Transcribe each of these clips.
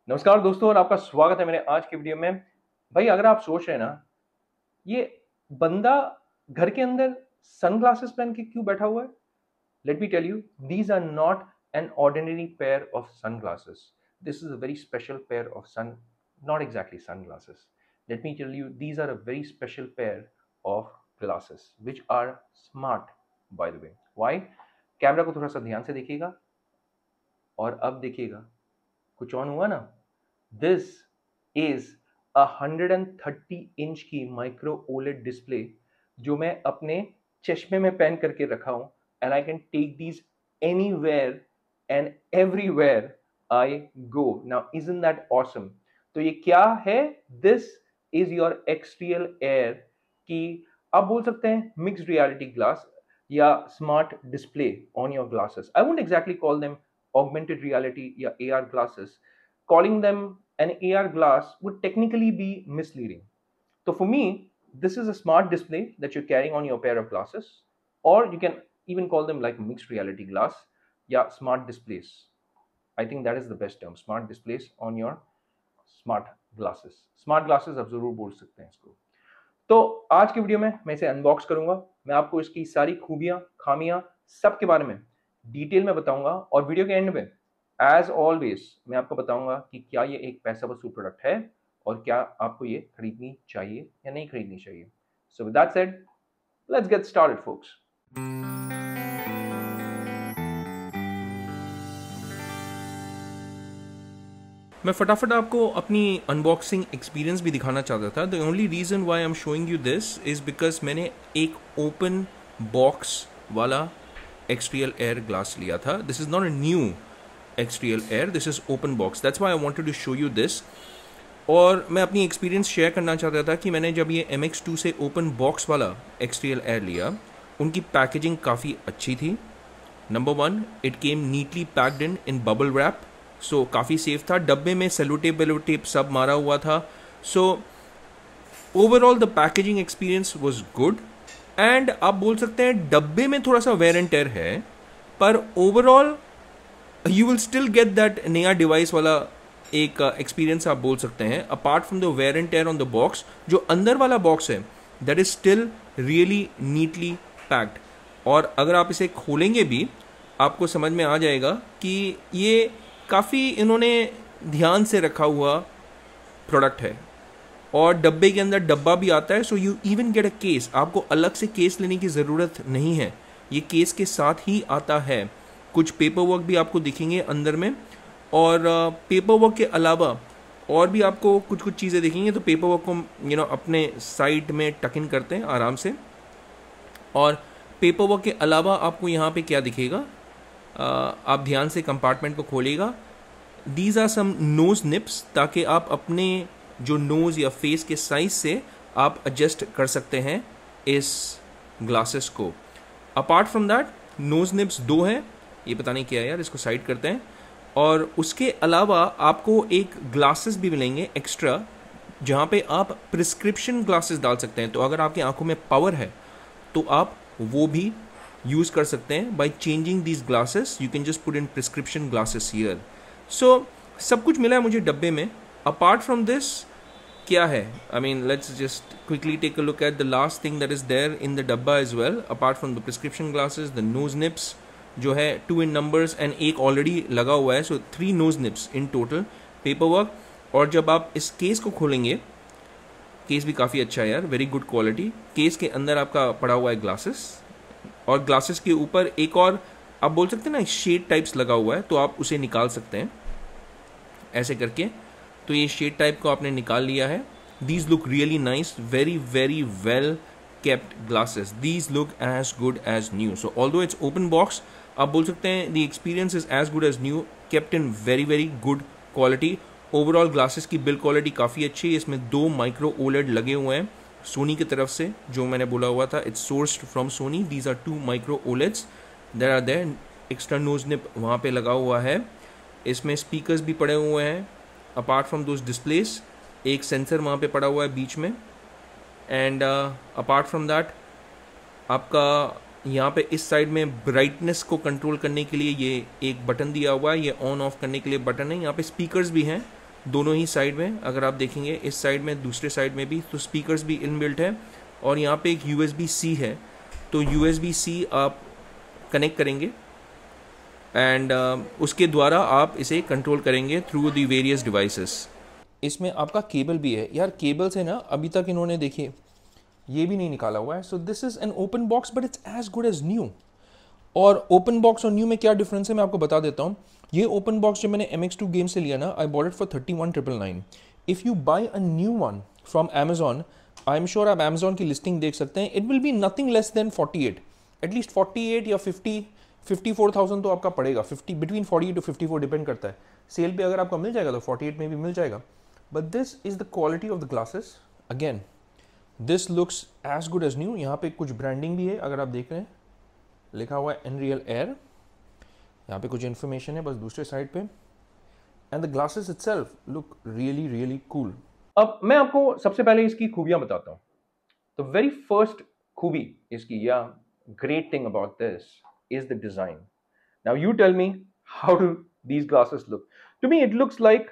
नमस्कार दोस्तों और आपका स्वागत है मेरे आज की वीडियो में। भाई अगर आप सोच रहे हैं ना, ये बंदा घर के अंदर सनग्लासेस पहन के क्यों बैठा हुआ है? Let me tell you, these are not an ordinary pair of sunglasses. This is a very special pair of not exactly sunglasses. Let me tell you, these are a very special pair of glasses which are smart by the way. Why? Camera को थोड़ा सा ध्यान से देखिएगा और अब देखिएगा, कुछ ऑन हुआ ना। दिस इज 130 इंच की माइक्रो ओलेड डिस्प्ले जो मैं अपने चश्मे में पहन करके रखा हूं, and I can take these anywhere and everywhere I go. Now isn't that awesome? तो ये क्या है? This is your Xreal Air की आप बोल सकते हैं मिक्स्ड रियलिटी ग्लास या smart display on your glasses. I won't exactly call them augmented reality या AR glasses. Calling them an AR glass would technically be misleading. So for me, this is a smart display that you're carrying on your pair of glasses, or you can even call them like mixed reality glass, yeah, smart displays. I think that is the best term, smart displays on your smart glasses. Smart glasses आप जरूर बोल सकते हैं इसको। तो आज की video में मैं इसे अनबॉक्स करूंगा। मैं आपको इसकी सारी खूबियां, खामियां, सब के बारे में डिटेल में बताऊंगा और वीडियो के एंड में एज ऑलवेज मैं आपको बताऊंगा कि क्या ये एक पैसा वसूल प्रोडक्ट है और क्या आपको ये खरीदनी चाहिए या नहीं खरीदनी चाहिए। So with that said, let's get started folks. मैं फटाफट आपको अपनी अनबॉक्सिंग एक्सपीरियंस भी दिखाना चाहता था। The only reason why I am showing you this is because मैंने एक ओपन बॉक्स वाला एक्सटीरियल एयर ग्लास लिया था। This is not a new Xreal Air, this is open box, that's why I wanted to show you this. और मैं अपनी experience share करना चाहता था कि मैंने जब ये MX2 से ओपन बॉक्स वाला एक्सटीरियल एयर लिया, उनकी पैकेजिंग काफ़ी अच्छी थी। Number 1, it came neatly packed in bubble wrap, so काफ़ी सेफ था। डब्बे में सेलोटेप वेलोटेप सब मारा हुआ था। So overall the packaging experience was good. And आप बोल सकते हैं डब्बे में थोड़ा सा वेयर एंड टेयर है, पर overall you will still get that नया डिवाइस वाला एक एक्सपीरियंस आप बोल सकते हैं। Apart from the wear and tear on the box, जो अंदर वाला बॉक्स है that is still really neatly packed. और अगर आप इसे खोलेंगे भी आपको समझ में आ जाएगा कि ये काफ़ी इन्होंने ध्यान से रखा हुआ प्रोडक्ट है। और डब्बे के अंदर डब्बा भी आता है, so you even get a case. आपको अलग से केस लेने की ज़रूरत नहीं है, ये केस के साथ ही आता है। कुछ पेपर वर्क भी आपको दिखेंगे अंदर में, और पेपर वर्क के अलावा और भी आपको कुछ कुछ चीज़ें दिखेंगी। तो पेपर वर्क को अपने साइड में टक इन करते हैं आराम से। और पेपर वर्क के अलावा आपको यहाँ पे क्या दिखेगा, आप ध्यान से कंपार्टमेंट को खोलिएगा। दीज आर सम नोज निप्स, ताकि आप अपने जो नोज़ या फेस के साइज से आप एडजस्ट कर सकते हैं इस ग्लासेस को। अपार्ट फ्रॉम दैट नोज निप्स 2 हैं, ये पता नहीं क्या है यार, इसको साइड करते हैं। और उसके अलावा आपको एक ग्लासेस भी मिलेंगे एक्स्ट्रा, जहाँ पे आप प्रिस्क्रिप्शन ग्लासेस डाल सकते हैं। तो अगर आपकी आंखों में पावर है तो आप वो भी यूज़ कर सकते हैं। By changing these glasses you can just put in prescription glasses here. So सब कुछ मिला है मुझे डब्बे में। अपार्ट फ्रॉम दिस क्या है, I mean let's just quickly take a look at the last thing that is there in the डब्बा as well. Apart from the prescription glasses, the nose nips जो है 2 इन नंबर्स एंड एक already लगा हुआ है, so 3 nose nips in total. Paperwork, और जब आप इस केस को खोलेंगे, केस भी काफ़ी अच्छा है यार, वेरी गुड क्वालिटी। केस के अंदर आपका पड़ा हुआ है ग्लासेस, और ग्लासेस के ऊपर एक और आप बोल सकते हैं ना शेड टाइप्स लगा हुआ है, तो आप उसे निकाल सकते हैं ऐसे करके। तो ये शेड टाइप को आपने निकाल लिया है। These look really nice, very very well kept glasses. These look as good as new. So although it's open box, आप बोल सकते हैं the experience is as good as new, kept in very very good quality. Overall glasses की build quality काफ़ी अच्छी है। इसमें 2 micro OLED लगे हुए हैं सोनी की तरफ से, जो मैंने बोला हुआ था, it's sourced from Sony. These are 2 micro OLEDs there are there. Extra nose nip वहाँ पे लगा हुआ है। इसमें स्पीकर्स भी पड़े हुए हैं। अपार्ट फ्रॉम दोज डिस्प्लेस, एक सेंसर वहाँ पे पड़ा हुआ है बीच में। एंड अपार्ट फ्रॉम दैट आपका यहाँ पे इस साइड में ब्राइटनेस को कंट्रोल करने के लिए ये एक बटन दिया हुआ है, ये ऑन ऑफ करने के लिए बटन है। यहाँ पे स्पीकर्स भी हैं, दोनों ही साइड में, अगर आप देखेंगे इस साइड में दूसरे साइड में भी, तो स्पीकर्स भी इनबिल्ट है। और यहाँ पे एक USB-C है, तो USB-C आप कनेक्ट करेंगे एंड उसके द्वारा आप इसे कंट्रोल करेंगे थ्रू द वेरियस डिवाइसेस। इसमें आपका केबल भी है यार, केबल्स है ना, अभी तक इन्होंने देखिए ये भी नहीं निकाला हुआ है। So this is an open box but it's as good as new. और ओपन बॉक्स और न्यू में क्या डिफरेंस है मैं आपको बता देता हूँ। ये ओपन बॉक्स जब मैंने MX2 गेम से लिया ना, I bought it for 31,999। If you by a new one from Amazon, I am sure आप Amazon की लिस्टिंग देख सकते हैं, it will be nothing less than 48, at least 48 या 54,000 तो आपका पड़ेगा। 50 बिटवीन 48 to 54 डिपेंड करता है। सेल पे अगर आपको मिल जाएगा तो 48 में भी मिल जाएगा। But this is the quality of the glasses. Again this looks as good as new. यहाँ पे कुछ ब्रांडिंग भी है, अगर आप देख रहे हैं लिखा हुआ है Nreal Air। यहाँ पे कुछ इन्फॉर्मेशन है बस दूसरे साइड पे। And the glasses itself look really really cool. अब मैं आपको सबसे पहले इसकी खूबियां बताता हूँ। तो वेरी फर्स्ट खूबी इसकी या great thing about this is the design. Now you tell me, how do these glasses look? To me it looks like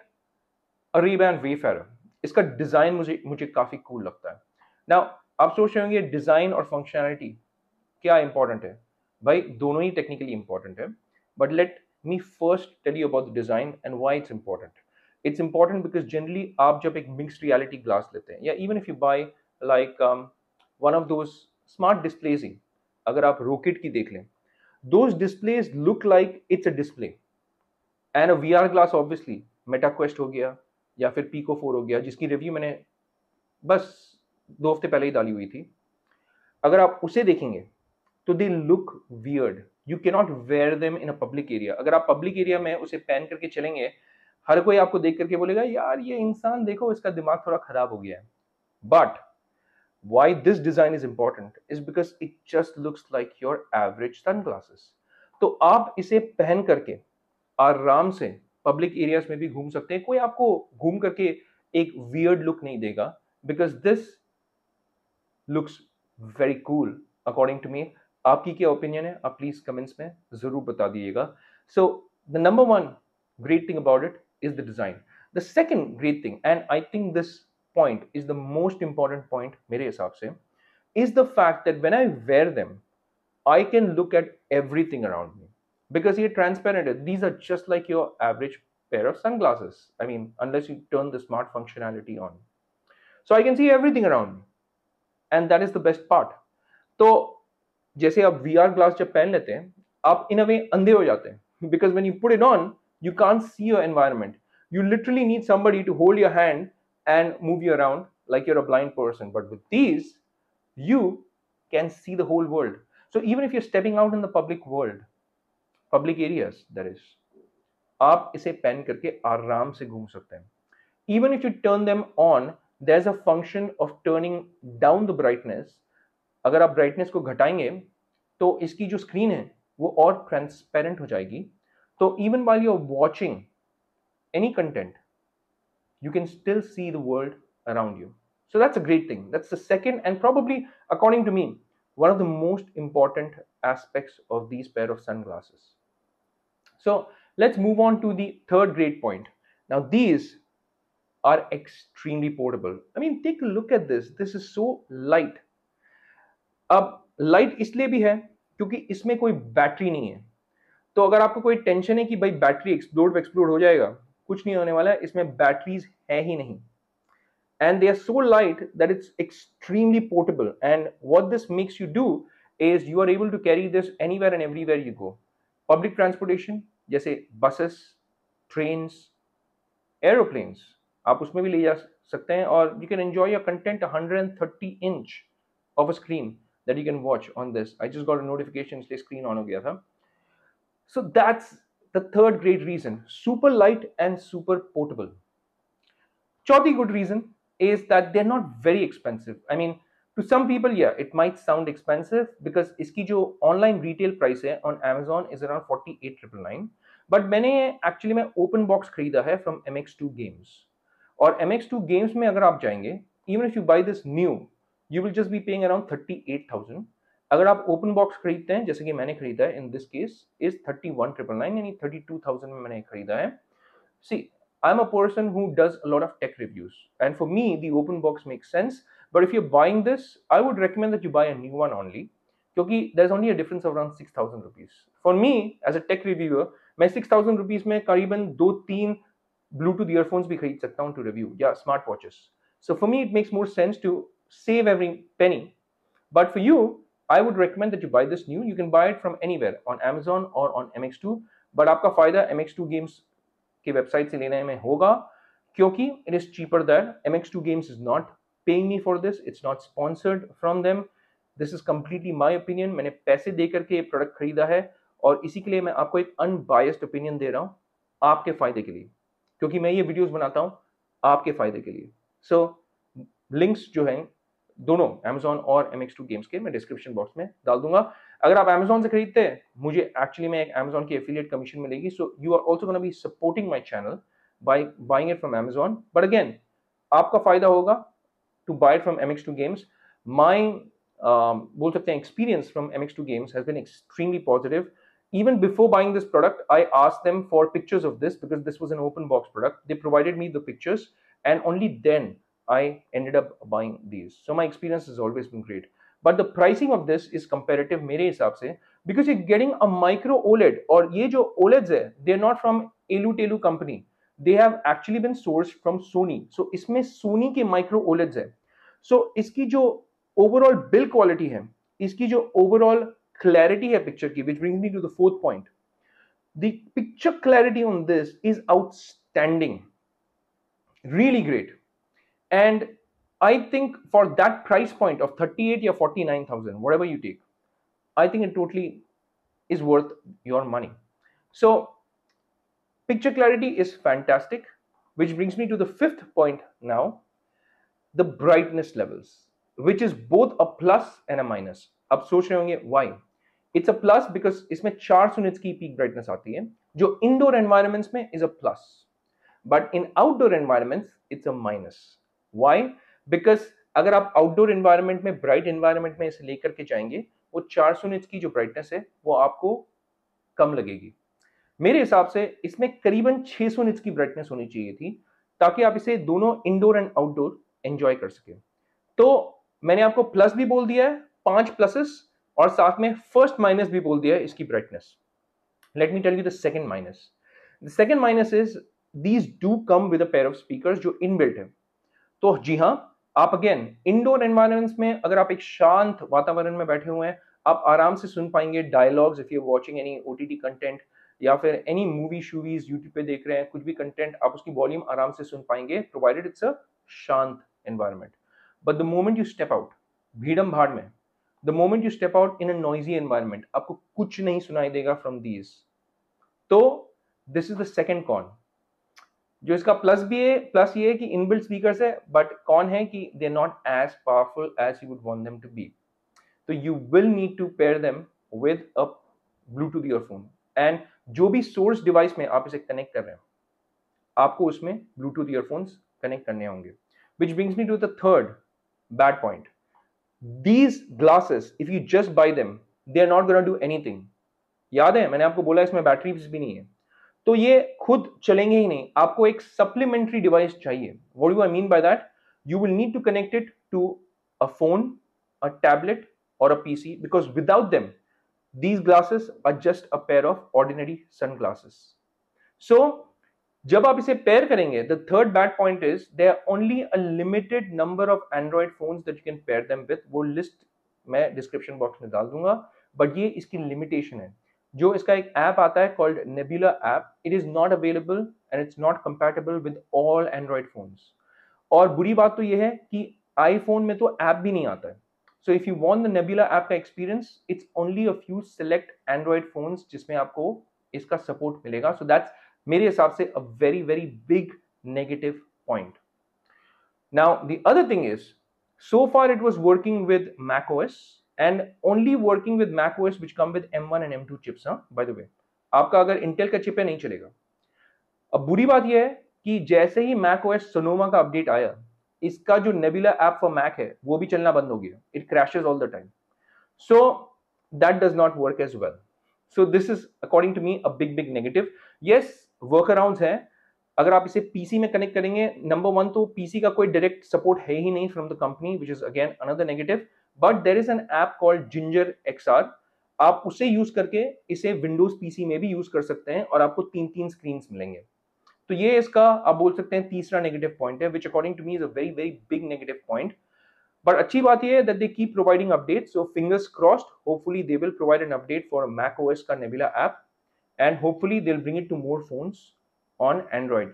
a Ray-Ban Wayfarer। इसका डिजाइन मुझे मुझे काफी कूल लगता है। नाउ आप सोच रहे होंगे डिजाइन और फंक्शनैलिटी क्या इंपॉर्टेंट है? भाई दोनों ही टेक्निकली इंपॉर्टेंट है, but let me first tell you about the design and why it's important. It's important because generally आप जब एक मिक्स्ड रियलिटी ग्लास लेते हैं, या even if you buy like one of those smart displays, अगर आप Rokid की देख लें, those displays look like it's a display. And a VR glass obviously Meta Quest हो गया या फिर Pico 4 हो गया, जिसकी रिव्यू मैंने बस 2 हफ्ते पहले ही डाली हुई थी। अगर आप उसे देखेंगे तो they look weird, you can not wear them in a public area. अगर आप पब्लिक एरिया में उसे पहन करके चलेंगे, हर कोई आपको देख करके बोलेगा यार ये इंसान देखो इसका दिमाग थोड़ा खराब हो गया है। But why this design is important is because it just looks like your average sunglasses। तो आप इसे पहन करके आराम से पब्लिक एरियाज में भी घूम सकते हैं, कोई आपको घूम करके एक वियर्ड लुक नहीं देगा, because this looks very cool according to me. आपकी क्या ओपिनियन है आप प्लीज कमेंट्स में जरूर बता दीजिएगा। So the number one great thing about it is the design. The second great thing, and I think this point is the most important point मेरे हिसाब से, is the fact that when I wear them, I can look at everything around me because ये transparent है. These are just like your average pair of sunglasses. I mean, unless you turn the smart functionality on. So I can see everything around me, and that is the best part. तो जैसे आप VR glass जब पहन लेते हैं, आप इन अ वे अंधे हो जाते हैं, because when you put it on, you can't see your environment. You literally need somebody to hold your hand and move you around like you're a blind person. But with these, you can see the whole world. So even if you're stepping out in the public world, public areas, that is, आप इसे पहन करके आराम से घूम सकते हैं. Even if you turn them on, there's a function of turning down the brightness. अगर आप brightness को घटाएंगे तो इसकी जो स्क्रीन है वो और ट्रांसपेरेंट हो जाएगी. So even while you're watching any content, you can still see the world around you. So that's a great thing. That's the second and probably, according to me, one of the most important aspects of these pair of sunglasses. So let's move on to the third great point. Now these are extremely portable. I mean, take a look at this. This is so light. अब light इसलिए भी है क्योंकि इसमें कोई battery नहीं है. तो अगर आपको कोई टेंशन है कि भाई बैटरी एक्सप्लोड हो जाएगा, कुछ नहीं होने वाला है. इसमें बैटरीज है ही नहीं. And they are so light that it's extremely portable. And what this makes you do is you are able to carry this anywhere and everywhere you go. Public transportation जैसे buses, trains, aeroplanes, आप उसमें भी ले जा सकते हैं. और you can enjoy your content 130 inch of a screen that you can watch on this. I just got a notification इसलिए screen on हो गया था. So that's the third great reason. Super light and super portable. Chauthi good reason is that they're not very expensive. I mean, to some people, yeah, it might sound expensive because iski jo online retail price hai on Amazon is around 48,999. But मैंने actually मैं open box खरीदा है from MX2 Games. और MX2 Games में अगर आप जाएंगे, even if you buy this new, you will just be paying around 38,000. अगर आप ओपन बॉक्स खरीदते हैं जैसे कि मैंने खरीदा है, इन दिस केस इज 31,999, यानी 32,000 में मैंने खरीदा है. सी I'm a person who does a lot of tech reviews, and for me, the open box makes sense. But if you're buying this, I would recommend that you buy a new one only, क्योंकि there's only a difference of around 6,000 rupees. For me, as a tech reviewer, मैं 6,000 rupees में करीबन 2-3 Bluetooth earphones भी खरीद सकता हूँ to review, या smart watches. So for me, it makes more sense to save every penny. But for you, I would recommend that you buy this new. You can buy it from anywhere on Amazon or on MX2. But आपका फायदा MX2 Games के website से लेने में होगा, क्योंकि it is cheaper there. MX2 Games is not paying me for this. It's not sponsored from them. This is completely my opinion. मैंने पैसे दे करके ये प्रोडक्ट खरीदा है, और इसी के लिए मैं आपको एक अनबायस्ड ओपिनियन दे रहा हूँ आपके फायदे के लिए, क्योंकि मैं ये वीडियोस बनाता हूँ आपके फायदे के लिए. सो लिंक्स जो हैं दोनों Amazon और MX2 Games के मैं डिस्क्रिप्शन बॉक्स में डाल दूंगा. अगर आप Amazon से खरीदते हैं, मुझे एक्चुअली में एक Amazon की एफिलिएट कमीशन मिलेगी. So you are also gonna be supporting my channel by buying it from Amazon. But again, आपका फायदा होगा to buy it from MX2 Games. My बोल सकते हैं experience from MX2 Games has been extremely positive. Even before buying this product, I asked them for pictures of this because this was an open box product. They provided me the pictures, and only then I ended up buying these. So my experience has always been great. But the pricing of this is comparative मेरे हिसाब से, because you're getting a micro OLED, और ये जो OLEDs है, they're not from Elu Telu company. They have actually been sourced from Sony. So इसमें Sony के micro OLEDs है. So इसकी जो overall build quality है, इसकी जो overall clarity है पिक्चर की, which brings me to the fourth point. The picture clarity on this is outstanding, really great. And I think for that price point of 38 or 49,000, whatever you take, I think it totally is worth your money. So picture clarity is fantastic, which brings me to the fifth point now, the brightness levels, which is both a plus and a minus. अब सोच रहे होंगे why? It's a plus because इसमें 400 nits की peak brightness आती है, जो indoor environments में is a plus, but in outdoor environments it's a minus. Why? Because अगर आप outdoor environment में bright environment में इसे लेकर के जाएंगे, वो 400 nits की जो brightness है वो आपको कम लगेगी. मेरे हिसाब से इसमें करीबन 600 nits की brightness होनी चाहिए थी, ताकि आप इसे दोनों indoor and outdoor enjoy कर सके. तो मैंने आपको प्लस भी बोल दिया है, 5 प्लसेस, और साथ में फर्स्ट माइनस भी बोल दिया है इसकी brightness. Let me tell you the second minus. The second minus is these do come with a pair of speakers जो इनबिल्ट है. तो जी हाँ, आप अगेन इंडोर एनवायरमेंट्स में अगर आप एक शांत वातावरण में बैठे हुए हैं, आप आराम से सुन पाएंगे dialogues. If you are watching any OTT content या फिर एनी मूवी शूवीज यूट्यूब पे देख रहे हैं, कुछ भी कंटेंट, आप उसकी वॉल्यूम आराम से सुन पाएंगे, प्रोवाइडेड इट्स अ शांत environment. But the moment you step out, भीड़म भाड़ में, the moment you step out in a noisy environment, आपको कुछ नहीं सुनाई देगा from these. तो this is the second con. जो इसका प्लस भी है, प्लस ये है कि इनबिल्ट स्पीकर्स है, बट कॉन है कि they are not as powerful as you would want them to be. तो you will need to pair them with a Bluetooth earphone. And जो भी सोर्स डिवाइस में आप इसे कनेक्ट कर रहे हैं, आपको उसमें Bluetooth earphones कनेक्ट करने होंगे. Which brings me to the third bad point. These glasses, if you just buy them, they are not going to do anything. याद है मैंने आपको बोला इसमें बैटरी भी नहीं है, तो ये खुद चलेंगे ही नहीं. आपको एक सप्लीमेंट्री डिवाइस चाहिए. What do I mean by that? You will need to connect it to a phone, a tablet, or a PC, because without them, these glasses are just a pair of ordinary sunglasses. So जब आप इसे pair करेंगे, the third bad point is there are only a limited number of Android phones that you can pair them with. वो list मैं description box में डाल दूंगा, but ये इसकी लिमिटेशन है. जो इसका एक ऐप आता है called nebula app, it is not available and it's not compatible with all Android phones. और बुरी बात तो ये है कि आईफोन में तो ऐप भी नहीं आता है. So if you want the Nebula app का experience, it's only a few select Android phones जिसमें आपको इसका सपोर्ट मिलेगा. सो दैट्स मेरे हिसाब से a very very big negative point. Now the other thing is, so far it was working with macOS and only working with macOS which come with M1 and M2 chips. By the way, आपका अगर Intel का chip है नहीं चलेगा. अब बुरी बात यह है कि जैसे ही macOS Sonoma का अपडेट आया, इसका जो Nebula ऐप फॉर Mac है वो भी चलना बंद हो गया. It crashes all the time. So that does not work as well. So this is according to me a big negative. Yes, वर्कअराउंड्स हैं, अगर आप इसे पीसी में कनेक्ट करेंगे, नंबर वन तो पीसी का कोई डायरेक्ट सपोर्ट है ही नहीं from the company, which is again another negative, but there is an app called Ginger XR। आप उसे यूज करके इसे विंडोज पीसी में भी यूज कर सकते हैं और आपको 3 स्क्रीन मिलेंगे। तो ये इसका आप बोल सकते हैं तीसरा नेगेटिव पॉइंट है, which according to me is a very very big negative point. But अच्छी बात ये है that they keep providing update, so fingers crossed, hopefully they will provide an update for Mac OS का Nebula app, and hopefully they will bring it to more phones on Android.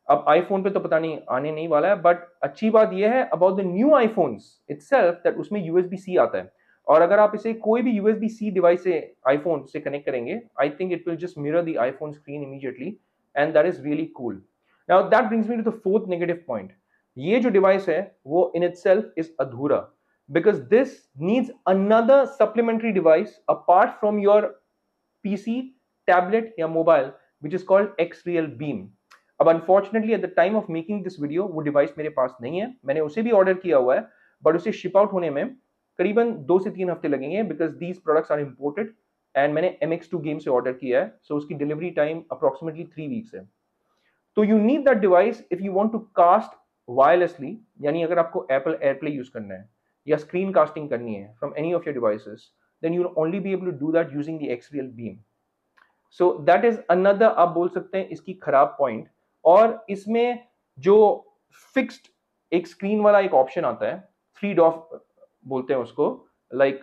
अब iPhone पे तो पता नहीं आने नहीं वाला है, बट अच्छी बात यह है about the new iPhones itself that उसमें USB-C आता है, और अगर आप इसे कोई भी USB-C डिवाइस से आईफोन से कनेक्ट करेंगे, I think it will just mirror the iPhone screen immediately, and that is really cool. Now that brings me to the fourth negative point. ये जो डिवाइस है वो इन इटसेल्फ इज अधूरा, because this needs another supplementary device apart from your PC, tablet या mobile, which is called Xreal Beam. अब unfortunately at the time of making this video वो device मेरे पास नहीं है, मैंने उसे भी ऑर्डर किया हुआ है, बट उसे शिप आउट होने में करीबन 2 से 3 हफ्ते लगेंगे, because these products are imported, and मैंने MX2 गेम से ऑर्डर किया है, सो उसकी डिलीवरी टाइम अप्रोक्सीमेटली 3 वीक्स है। तो you need that device if you want to cast wirelessly, यानी अगर आपको एप्पल एयरप्ले यूज करना है या स्क्रीन कास्टिंग करनी है from any of your devices, then you will only be able to do that using the Xreal Beam. So that is another, आप बोल सकते हैं इसकी खराब पॉइंट। और इसमें जो फिक्स्ड एक स्क्रीन वाला एक ऑप्शन आता है, 3 डॉट बोलते हैं उसको, लाइक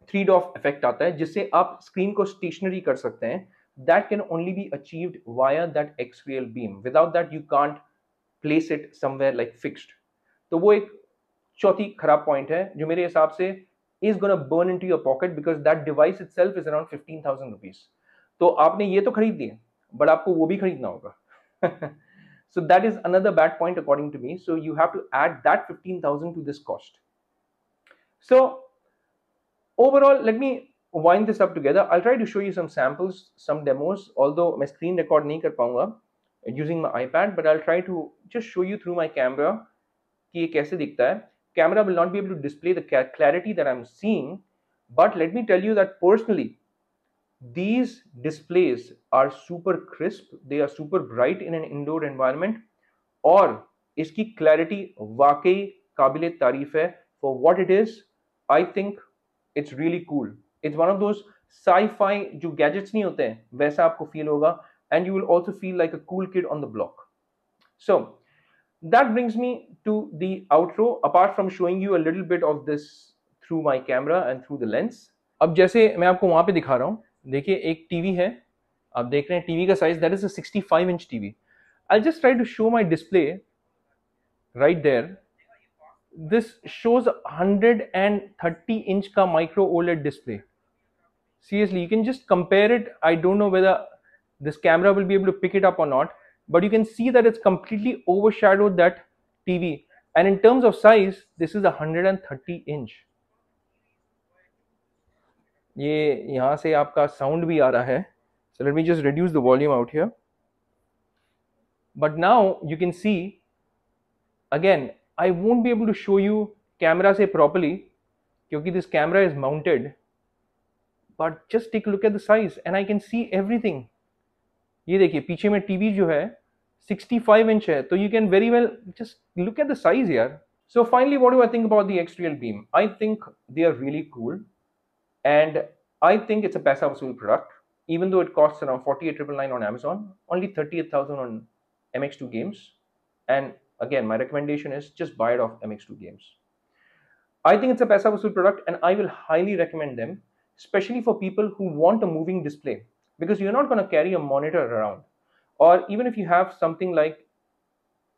3 डॉट इफेक्ट आता है, जिससे आप स्क्रीन को स्टेशनरी कर सकते हैं, that can only be achieved via that Xreal Beam, without that you can't place it somewhere like fixed. तो वो एक चौथी खराब पॉइंट है जो मेरे हिसाब से is gonna burn into your pocket, because that device itself is around 15,000 rupees. तो आपने ये तो खरीद लिए, बट आपको वो भी खरीदना होगा। So that is another bad point according to me. So you have to add that 15,000 to this cost. So overall, let me wind this up together. I'll try to show you some samples, some demos, although मैं screen record नहीं कर पाऊंगा using my iPad, but I'll try to just show you through my camera कि ये कैसे दिखता है. Camera will not be able to display the clarity that I'm seeing, but let me tell you that personally, these displays are super crisp, they are super bright in an indoor environment, और इसकी clarity वाकई काबिले तारीफ है for what it is. I think it's really cool. It's one of those sci-fi जो gadgets नहीं होते हैं वैसा आपको feel होगा, and you will also feel like a cool kid on the block. So that brings me to the outro, apart from showing you a little bit of this through my camera and through the lens. अब जैसे मैं आपको वहां पे दिखा रहा हूँ, देखिए एक टीवी है, आप देख रहे हैं टीवी का size, that is a 65 inch TV. I just try to show my display right there. This shows 130 inch का micro OLED display. Seriously, you can just compare it. I don't know whether this camera will be able to pick it up or not, but you can see that it's completely overshadowed that TV. And in terms of size, this is 130 inch. ये यहाँ से आपका sound भी आ रहा है, so let me just reduce the volume out here. But now you can see, again, I won't be able to show you camera से properly क्योंकि this camera is mounted, but just take a look at the size and I can see everything. ये देखिए पीछे में TV जो है 65 inch है, तो you can very well just look at the size यार. So finally, what do I think about the X-Real Beam? I think they are really cool. And I think it's a paisa vasool product, even though it costs around 48,999 on Amazon, only 38,000 on MX2 Games. And again, my recommendation is just buy it off MX2 Games. I think it's a paisa vasool product, and I will highly recommend them, especially for people who want a moving display, because you're not going to carry a monitor around. Or even if you have something like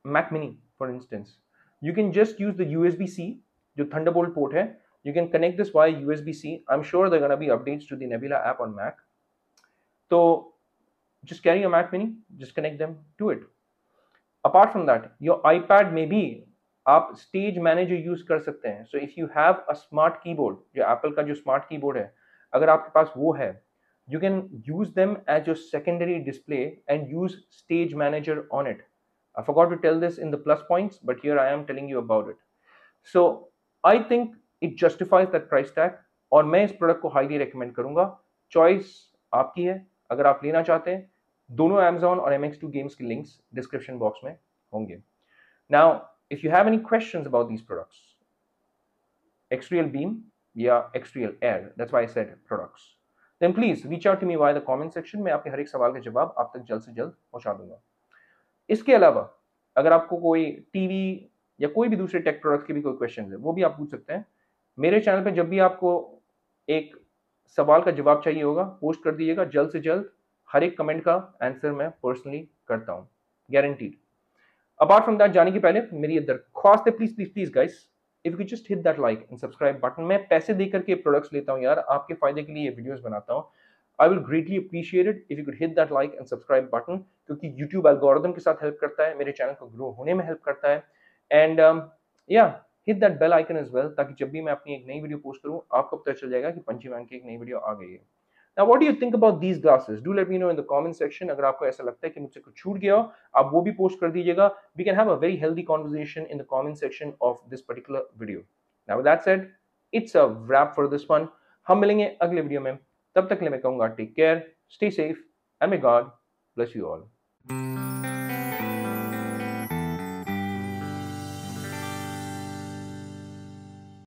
Mac Mini, for instance, you can just use the USB-C, जो Thunderbolt port है. You can connect this via USB-C. I'm sure there are going to be updates to the Nebula app on Mac. So just carry a Mac Mini, just connect them to it. Apart from that, your iPad में भी आप Stage Manager use कर सकते हैं. So if you have a smart keyboard, जो Apple का जो smart keyboard है, अगर आपके पास वो है, you can use them as your secondary display and use Stage Manager on it. I forgot to tell this in the plus points, but here I am telling you about it. So I think it justifies that price tag, और मैं इस product को highly recommend करूंगा. Choice आपकी है, अगर आप लेना चाहते हैं दोनों Amazon और MX2 गेम्स के लिंक्स डिस्क्रिप्शन बॉक्स में होंगे. Now if you have any questions about these products, Xreal Beam या Xreal Air, that's why I said products, then please reach out to me via the comment section. मैं आपके हर एक सवाल का जवाब आप तक जल्द से जल्द पहुंचा दूंगा. इसके अलावा अगर आपको कोई टीवी या कोई भी दूसरे टेक प्रोडक्ट के भी कोई क्वेश्चन है, वो भी आप पूछ सकते हैं. मेरे चैनल पे जब भी आपको एक सवाल का जवाब चाहिए होगा, पोस्ट कर दीजिएगा. जल्द से जल्द हर एक कमेंट का आंसर मैं पर्सनली करता हूँ, गारंटीड. अपार्ट फ्रॉम दैट, जाने के पहले मेरी दरख्वास्त है, please please please guys, if you just hit that like and subscribe button. मैं पैसे देकर के प्रोडक्ट्स लेता हूँ यार, आपके फायदे के लिए ये वीडियोस बनाता हूँ. I will greatly appreciate it if you could hit that like and subscribe button, क्योंकि YouTube algorithm के साथ हेल्प करता है, मेरे चैनल को ग्रो होने में हेल्प करता है. एंड या hit that bell icon as well, ताकि जब भी मैं अपनी एक नई वीडियो पोस्ट करूँ आपको पता चल जाएगा कि पंची मैन की एक नई वीडियो आ गई है. Now what do you think about these glasses? Do let me know in the comment section. अगर आपको ऐसा लगता है कि मुझसे कुछ छूट गया हो, आप वो भी पोस्ट कर दीजिएगा. We can have a very healthy conversation in the comment section of this particular video. Now with that said, it's a wrap for this one. हम मिलेंगे अगले वीडियो में. तब तक के लिए मैं कहूँगा take care, stay safe and may God bless you all.